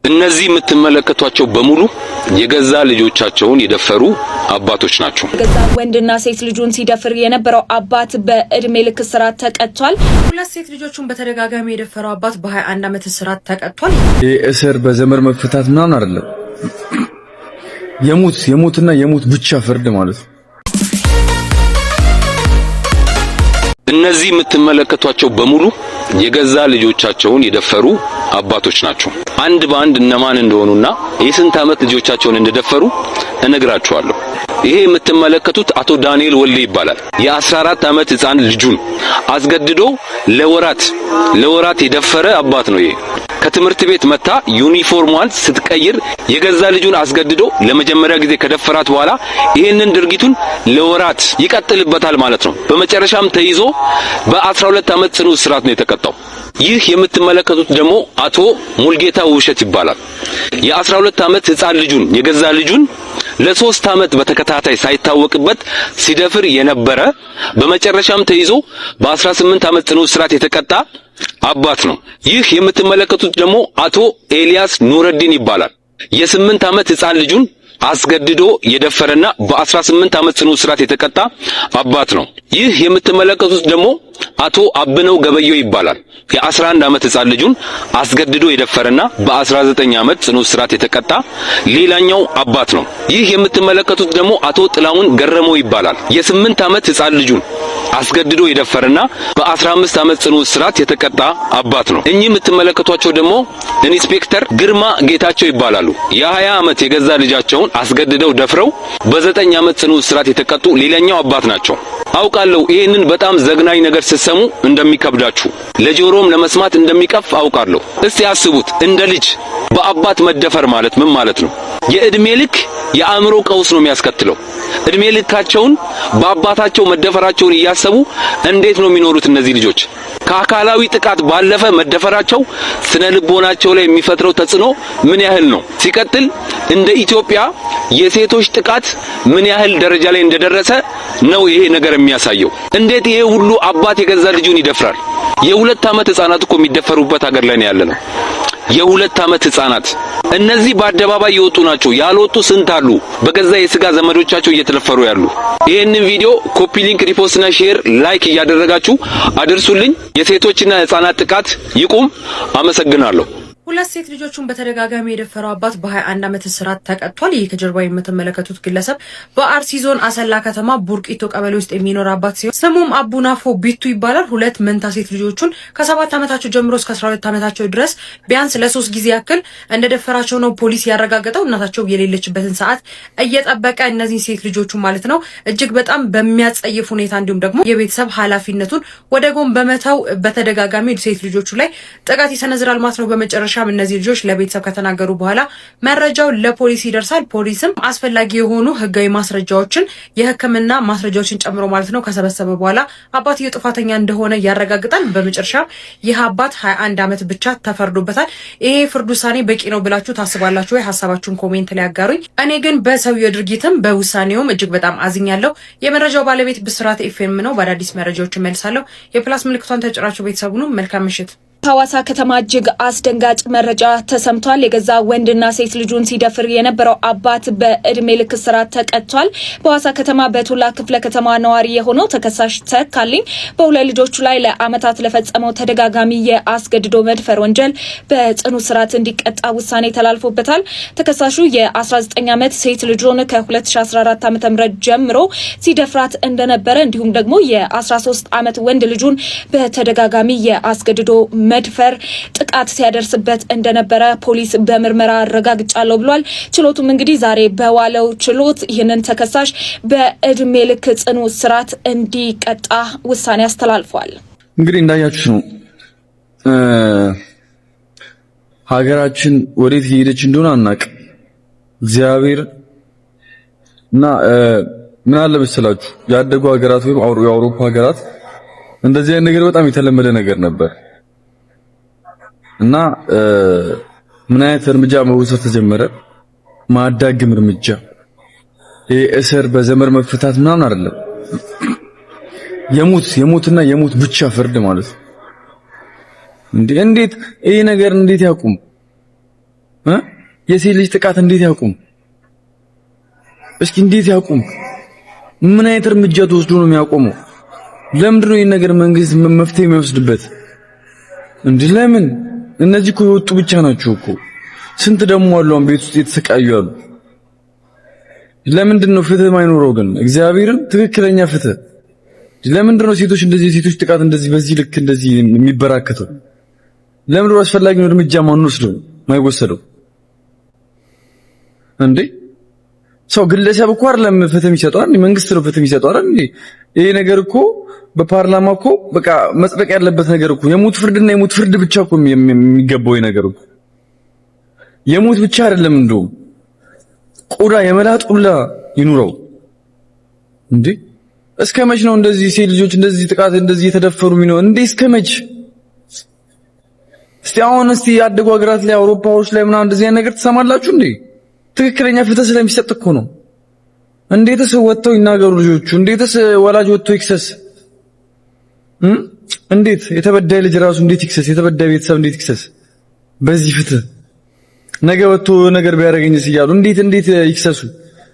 እነዚህ የምትመለከቷቸው በሙሉ የገዛ ልጆቻቸውን የደፈሩ አባቶች ናቸው። የገዛ ወንድና ሴት ልጁን ሲደፍር የነበረው አባት በእድሜ ልክ እስራት ተቀጥቷል። ሁለት ሴት ልጆቹን በተደጋጋሚ የደፈረው አባት በ21 ዓመት እስራት ተቀጥቷል። እስር በዘመር መፈታት ምናምን አይደለም፣ የሞትና የሞት ብቻ ፍርድ ማለት ነው። እነዚህ የምትመለከቷቸው በሙሉ የገዛ ልጆቻቸውን የደፈሩ አባቶች ናቸው። አንድ በአንድ እነማን እንደሆኑና የስንት ዓመት ልጆቻቸውን እንደደፈሩ እነግራችኋለሁ። ይሄ የምትመለከቱት አቶ ዳንኤል ወልዴ ይባላል። የ14 ዓመት ሕፃን ልጁን አስገድዶ ለወራት የደፈረ አባት ነው። ይሄ ከትምህርት ቤት መታ ዩኒፎርሟን ስትቀይር የገዛ ልጁን አስገድዶ ለመጀመሪያ ጊዜ ከደፈራት በኋላ ይሄንን ድርጊቱን ለወራት ይቀጥልበታል ማለት ነው። በመጨረሻም ተይዞ በ12 ዓመት ጽኑ እስራት ነው የተቀጣው። ይህ የምትመለከቱት ደግሞ አቶ ሙልጌታ ውብሸት ይባላል። የ12 ዓመት ሕፃን ልጁን የገዛ ልጁን ለ3 ዓመት በተከታታይ ሳይታወቅበት ሲደፍር የነበረ በመጨረሻም ተይዞ በ18 ዓመት ጽኑ እስራት የተቀጣ አባት ነው። ይህ የምትመለከቱት ደግሞ አቶ ኤልያስ ኑረዲን ይባላል። የ8 ዓመት ሕፃን ልጁን አስገድዶ የደፈረና በ18 ዓመት ጽኑ እስራት የተቀጣ አባት ነው። ይህ የምትመለከቱት ደግሞ አቶ አብነው ገበየው ይባላል። የ11 ዓመት ሕፃን ልጁን አስገድዶ የደፈረና በ19 ዓመት ጽኑ እስራት የተቀጣ ሌላኛው አባት ነው። ይህ የምትመለከቱት ደግሞ አቶ ጥላውን ገረመው ይባላል። የ8 ዓመት ሕፃን ልጁን አስገድዶ የደፈረና በ15 ዓመት ጽኑ እስራት የተቀጣ አባት ነው። እኚህ የምትመለከቷቸው ደግሞ ኢንስፔክተር ግርማ ጌታቸው ይባላሉ። የ20 ዓመት የገዛ ልጃቸውን አስገድደው ደፍረው በ9 ዓመት ጽኑ እስራት የተቀጡ ሌላኛው አባት ናቸው። አውቃለሁ ይሄንን በጣም ዘግናኝ ነገር ስትሰሙ እንደሚከብዳችሁ ለጆሮም ለመስማት እንደሚቀፍ አውቃለሁ። እስቲ አስቡት፣ እንደ ልጅ በአባት መደፈር ማለት ምን ማለት ነው? የእድሜ ልክ የአእምሮ ቀውስ ነው የሚያስከትለው። እድሜ ልካቸውን በአባታቸው መደፈራቸውን እያሰቡ እንዴት ነው የሚኖሩት እነዚህ ልጆች? ከአካላዊ ጥቃት ባለፈ መደፈራቸው ስነ ልቦናቸው ላይ የሚፈጥረው ተጽዕኖ ምን ያህል ነው? ሲቀጥል እንደ ኢትዮጵያ የሴቶች ጥቃት ምን ያህል ደረጃ ላይ እንደደረሰ ነው ይሄ ነገር የሚያሳየው። እንዴት ይሄ ሁሉ አባት የገዛ ልጁን ይደፍራል? የ2 ዓመት ሕፃናት እኮ የሚደፈሩበት ሀገር ላይ ነው ያለነው። የ2 ዓመት ሕፃናት እነዚህ በአደባባይ የወጡ ናቸው። ያልወጡ ስንት አሉ? በገዛ የስጋ ዘመዶቻቸው እየተደፈሩ ያሉ። ይሄንን ቪዲዮ ኮፒ ሊንክ፣ ሪፖስት እና ሼር ላይክ እያደረጋችሁ አድርሱልኝ። የሴቶችና ሕፃናት ጥቃት ይቁም። አመሰግናለሁ። ሁለት ሴት ልጆቹን በተደጋጋሚ የደፈረው አባት በ21 ዓመት እስራት ተቀጥቷል። ይህ ከጀርባ የምትመለከቱት ግለሰብ በአርሲ ዞን አሰላ ከተማ ቡርቂቶ ቀበሌ ውስጥ የሚኖር አባት ሲሆን ስሙም አቡናፎ ቢቱ ይባላል። ሁለት መንታ ሴት ልጆቹን ከ7 ዓመታቸው ጀምሮ እስከ 12 ዓመታቸው ድረስ ቢያንስ ለ3 ጊዜ ያክል እንደደፈራቸው ነው ፖሊስ ያረጋገጠው። እናታቸው የሌለችበትን ሰዓት እየጠበቀ እነዚህ ሴት ልጆቹ ማለት ነው እጅግ በጣም በሚያጸይፍ ሁኔታ እንዲሁም ደግሞ የቤተሰብ ኃላፊነቱን ወደ ጎን በመተው በተደጋጋሚ ሴት ልጆቹ ላይ ጥቃት ይሰነዝራል ማለት ነው። በመጨረሻ እነዚህ ልጆች ለቤተሰብ ከተናገሩ በኋላ መረጃው ለፖሊስ ይደርሳል። ፖሊስም አስፈላጊ የሆኑ ህጋዊ ማስረጃዎችን የሕክምና ማስረጃዎችን ጨምሮ ማለት ነው ከሰበሰበ በኋላ አባትየው ጥፋተኛ እንደሆነ ያረጋግጣል። በመጨረሻ ይህ አባት 21 ዓመት ብቻ ተፈርዶበታል። ይሄ ፍርድ ውሳኔ በቂ ነው ብላችሁ ታስባላችሁ ወይ? ሀሳባችሁን ኮሜንት ላይ አጋሩኝ። እኔ ግን በሰውየው ድርጊትም በውሳኔውም እጅግ በጣም አዝኛለሁ። የመረጃው ባለቤት ብስራት ኤፍኤም ነው። በአዳዲስ መረጃዎች እመልሳለሁ። የፕላስ ምልክቷን ተጭራችሁ ቤተሰቡ ነው። መልካም ምሽት። ሐዋሳ ከተማ እጅግ አስደንጋጭ መረጃ ተሰምቷል። የገዛ ወንድና ሴት ልጁን ሲደፍር የነበረው አባት በእድሜ ልክ እስራት ተቀጥቷል። በሐዋሳ ከተማ በቱላ ክፍለ ከተማ ነዋሪ የሆነው ተከሳሽ ተካልኝ በሁለት ልጆቹ ላይ ለዓመታት ለፈጸመው ተደጋጋሚ የአስገድዶ መድፈር ወንጀል በጽኑ እስራት እንዲቀጣ ውሳኔ ተላልፎበታል። ተከሳሹ የ19 ዓመት ሴት ልጁን ከ2014 ዓ.ም ጀምሮ ሲደፍራት እንደነበረ እንዲሁም ደግሞ የ13 ዓመት ወንድ ልጁን በተደጋጋሚ የአስገድዶ መድፈር ጥቃት ሲያደርስበት እንደነበረ ፖሊስ በምርመራ አረጋግጫለሁ ብሏል። ችሎቱም እንግዲህ ዛሬ በዋለው ችሎት ይህንን ተከሳሽ በእድሜ ልክ ጽኑ እስራት እንዲቀጣ ውሳኔ አስተላልፏል። እንግዲህ እንዳያችሁ ነው ሀገራችን ወዴት እየሄደች እንደሆነ አናውቅም። እግዚአብሔር እና ምን አለ መሰላችሁ ያደጉ ሀገራት ወይም የአውሮፓ ሀገራት እንደዚህ አይነት ነገር በጣም የተለመደ ነገር ነበር እና ምን አይነት እርምጃ መውሰድ ተጀመረ? ማዳግም እርምጃ። ይሄ እስር በዘመር መፈታት ምናምን አይደለም፣ የሞትና የሞት ብቻ ፍርድ ማለት ነው። እንዴት ይሄ ነገር እንዴት ያቁም? የሴት ልጅ ጥቃት እንዴት ያቁም? እስኪ እንዴት ያቁም? ምን አይነት እርምጃ ተወስዶ ነው የሚያቆመው? ለምንድን ነው ይሄን ነገር መንግስት መፍትሄ የሚወስድበት? እንዴ ለምን? እነዚህ እኮ የወጡ ብቻ ናቸው እኮ። ስንት ደግሞ አሉ አሁን ቤት ውስጥ የተሰቃዩ አሉ። ለምንድን ነው ፍትህ ማይኖረው ግን? እግዚአብሔርን ትክክለኛ ፍትህ ለምንድን ነው ሴቶች እንደዚህ ሴቶች ጥቃት እንደዚህ በዚህ ልክ እንደዚህ የሚበራከተው? ለምንድን ነው አስፈላጊውን እርምጃ ማይወሰደው? እንዴ ሰው ግለሰብ እኮ አይደለም ፍትህ የሚሰጠው አይደል? መንግስት ነው ፍትህ የሚሰጠው አይደል? ይሄ ነገር እኮ በፓርላማ እኮ በቃ መጽደቅ ያለበት ነገር እኮ የሞት ፍርድና የሞት ፍርድ ብቻ እኮ የሚገባው ነገር እኮ የሞት ብቻ አይደለም። እንደውም ቆዳ የመላጥ ሁላ ይኑረው። እንዴ እስከ መች ነው እንደዚህ ሴት ልጆች እንደዚህ ጥቃት እንደዚህ የተደፈሩ ነው? እንዴ እስከ መች? እስቲ ያደጉ ሀገራት ላይ አውሮፓዎች ላይ ምናምን እንደዚህ አይነት ነገር ትሰማላችሁ እንዴ? ትክክለኛ ፍትህ ስለሚሰጥ እኮ ነው። እንዴትስ ወጥተው ይናገሩ ልጆቹ? እንዴትስ ወላጅ ወጥቶ ይክሰስ? እንዴት የተበዳይ ልጅ ራሱ እንዴት ይክሰስ? የተበዳይ ቤተሰብ እንዴት ይክሰስ? በዚህ ፍትህ ነገ ወጥቶ ነገር ቢያደርገኝስ እያሉ እንዴት ይክሰሱ?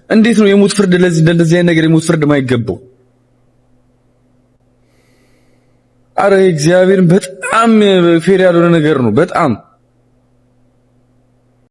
እንዴት ነው የሞት ፍርድ ለዚህ አይነት ነገር የሞት ፍርድ ማይገባው? አረ እግዚአብሔርን በጣም ፌር ያልሆነ ነገር ነው በጣም